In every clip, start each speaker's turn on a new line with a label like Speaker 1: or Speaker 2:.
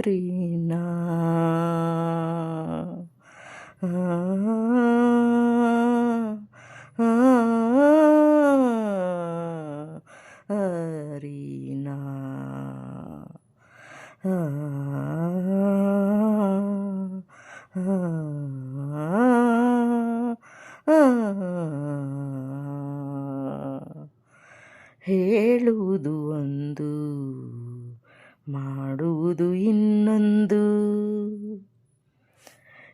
Speaker 1: ರೀನಾ ರೀನಾ ಹೇಳುವುದು ಒಂದು, ಮಾಡುವುದು ಇನ್ನೊಂದು.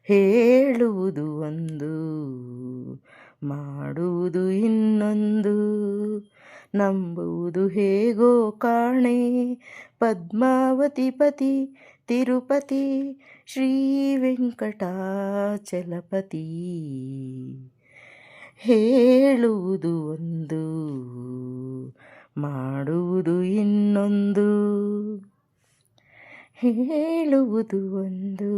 Speaker 1: ಹೇಳುವುದು ಒಂದು, ಮಾಡುವುದು ಇನ್ನೊಂದು. ನಂಬುವುದು ಹೇಗೋ ಕಾಣೆ ಪದ್ಮಾವತಿ ಪತಿ ತಿರುಪತಿ ಶ್ರೀ ವೆಂಕಟಾಚಲಪತಿ. ಹೇಳುವುದು ಒಂದು, ಮಾಡುವುದು ಇನ್ನೊಂದು. ಹೇಳುವುದು ಒಂದು,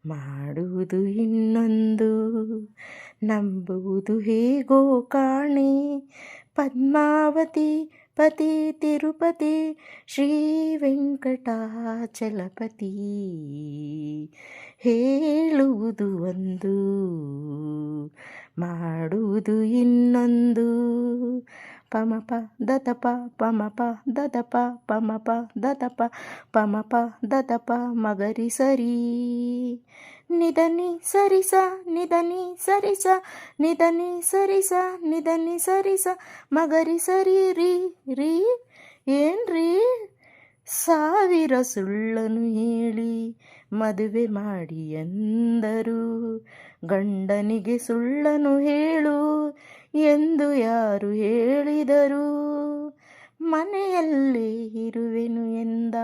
Speaker 1: ಮಾಡುವುದು ಇನ್ನೊಂದು. ನಂಬುವುದು ಹೇಗೋ ಕಾಣೆ ಪದ್ಮಾವತಿ ಪತಿ ತಿರುಪತಿ ಶ್ರೀ ವೆಂಕಟಾಚಲಪತಿ. ಹೇಳುವುದು ಒಂದು, ಮಾಡುವುದು ಇನ್ನೊಂದು. ಪಮಪ ದತಪ ಪಮಪ ದತಪ ಪಮಪ ದತಪ ಪಮಪ ದತಪ ಮಗರಿ ಸರಿ ನಿಧನಿ ಸರಿಸ ನಿಧನಿ ಸರಿಸ ನಿಧನಿ ಸರಿಸ ನಿಧನಿ ಸರಿಸ ಮಗರಿ ಸರಿ ರೀ ರೀ ಏನ್ರೀ. ಸಾವಿರ ಸುಳ್ಳನು ಹೇಳಿ ಮದುವೆ ಮಾಡಿ ಎಂದರು, ಗಂಡನಿಗೆ ಸುಳ್ಳನು ಹೇಳು ಎಂದು ಯಾರು ಹೇಳಿದರು. ಮನೆಯಲ್ಲೇ ಇರುವೆನು ಎಂದ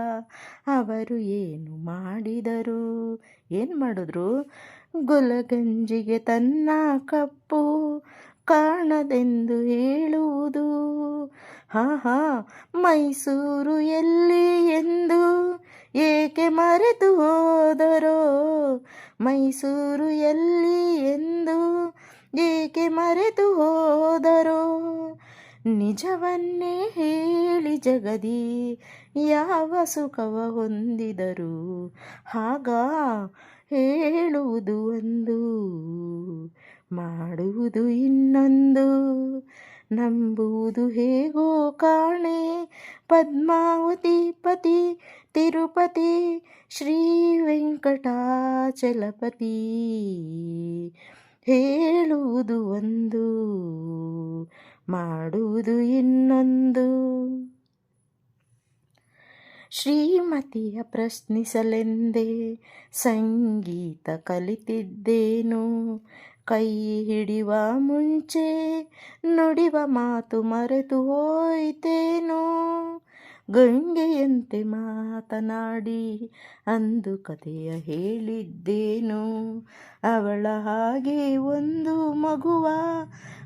Speaker 1: ಅವರು ಏನು ಮಾಡಿದರು? ಏನು ಮಾಡಿದ್ರು? ಗುಲಗಂಜಿಗೆ ತನ್ನ ಕಪ್ಪು ಕಾಣದೆಂದು ಹೇಳುವುದು. ಹಾ ಮೈಸೂರು ಎಲ್ಲಿ ಎಂದು ಏಕೆ ಮರೆತು ಹೋದರೋ? ಮೈಸೂರು ಎಲ್ಲಿ ಎಂದು ಏಕೆ ಮರೆತು ಹೋದರೋ? ನಿಜವನ್ನೇ ಹೇಳಿ ಜಗದಿ ಯಾವ ಸುಖವ ಹೊಂದಿದರು? ಆಗ ಹೇಳುವುದು ಒಂದು, ಮಾಡುವುದು ಇನ್ನೊಂದು. ನಂಬುವುದು ಹೇಗೋ ಕಾಣೆ ಪದ್ಮಾವತಿ ಪತಿ ತಿರುಪತಿ ಶ್ರೀ ವೆಂಕಟಾಚಲಪತಿ. ಹೇಳುವುದು ಒಂದು, ಮಾಡುವುದು ಇನ್ನೊಂದು. ಶ್ರೀಮತಿಯ ಪ್ರಶ್ನಿಸಲೆಂದೇ ಸಂಗೀತ ಕಲಿತಿದ್ದೇನು. ಕೈ ಹಿಡಿವ ಮುಂಚೆ ನುಡಿವ ಮಾತು ಮರೆತು ಹೋಯಿತೇನೋ. ಗಂಗೆಯಂತೆ ಮಾತನಾಡಿ ಅಂದು ಕಥೆಯ ಹೇಳಿದ್ದೇನು. ಅವಳ ಹಾಗೆ ಒಂದು ಮಗುವ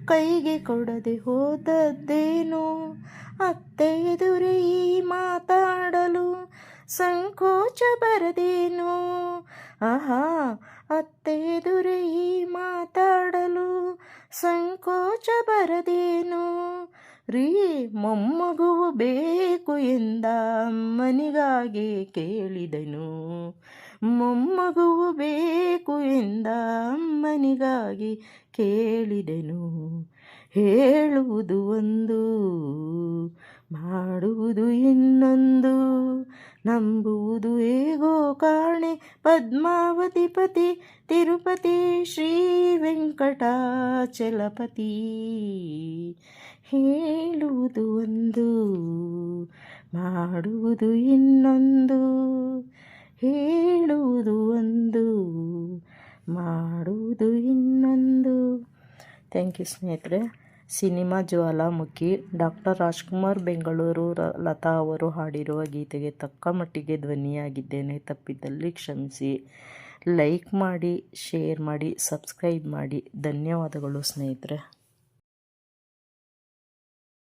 Speaker 1: ಕೈಗೆ ಕೊಡದೆ ಹೋದದ್ದೇನು. ಅತ್ತೆ ಎದುರೇ ಈ ಮಾತಾಡಲು ಸಂಕೋಚ ಬರದೇನು. ಆಹಾ ಅತ್ತೆ ಎದುರೇ ಈ ಮಾತಾಡಲು ಸಂಕೋಚ ಬರದೇನು. ರೀ ಮೊಮ್ಮಗುವು ಬೇಕು ಎಂದ ಅಮ್ಮನಿಗಾಗಿ ಕೇಳಿದನು. ಮೊಮ್ಮಗುವು ಬೇಕು ಎಂದ ಅಮ್ಮನಿಗಾಗಿ ಕೇಳಿದನು. ಹೇಳುವುದು ಒಂದು, ಮಾಡುವುದು ಇನ್ನೊಂದು. ನಂಬುವುದು ಹೇಗೋ ಕಾಣೆ ಪದ್ಮಾವತಿ ಪತಿ ತಿರುಪತಿ ಶ್ರೀ ವೆಂಕಟಾಚಲಪತಿ. ಹೇಳುವುದು ಒಂದು, ಮಾಡುವುದು ಇನ್ನೊಂದು. ಹೇಳುವುದು ಒಂದು, ಮಾಡುವುದು ಇನ್ನೊಂದು. ಥ್ಯಾಂಕ್ ಯು ಸ್ನೇಹಿತರೆ. ಸಿನಿಮಾ ಜ್ವಾಲಾಮುಖಿ ಡಾಕ್ಟರ್ ರಾಜ್ಕುಮಾರ್ ಬೆಂಗಳೂರು ಲತಾ ಅವರು ಹಾಡಿರುವ ಗೀತೆಗೆ ತಕ್ಕ ಮಟ್ಟಿಗೆ ಧ್ವನಿಯಾಗಿದ್ದೇನೆ. ತಪ್ಪಿದ್ದಲ್ಲಿ ಕ್ಷಮಿಸಿ. ಲೈಕ್ ಮಾಡಿ, ಶೇರ್ ಮಾಡಿ, ಸಬ್ಸ್ಕ್ರೈಬ್ ಮಾಡಿ. ಧನ್ಯವಾದಗಳು ಸ್ನೇಹಿತರೆ.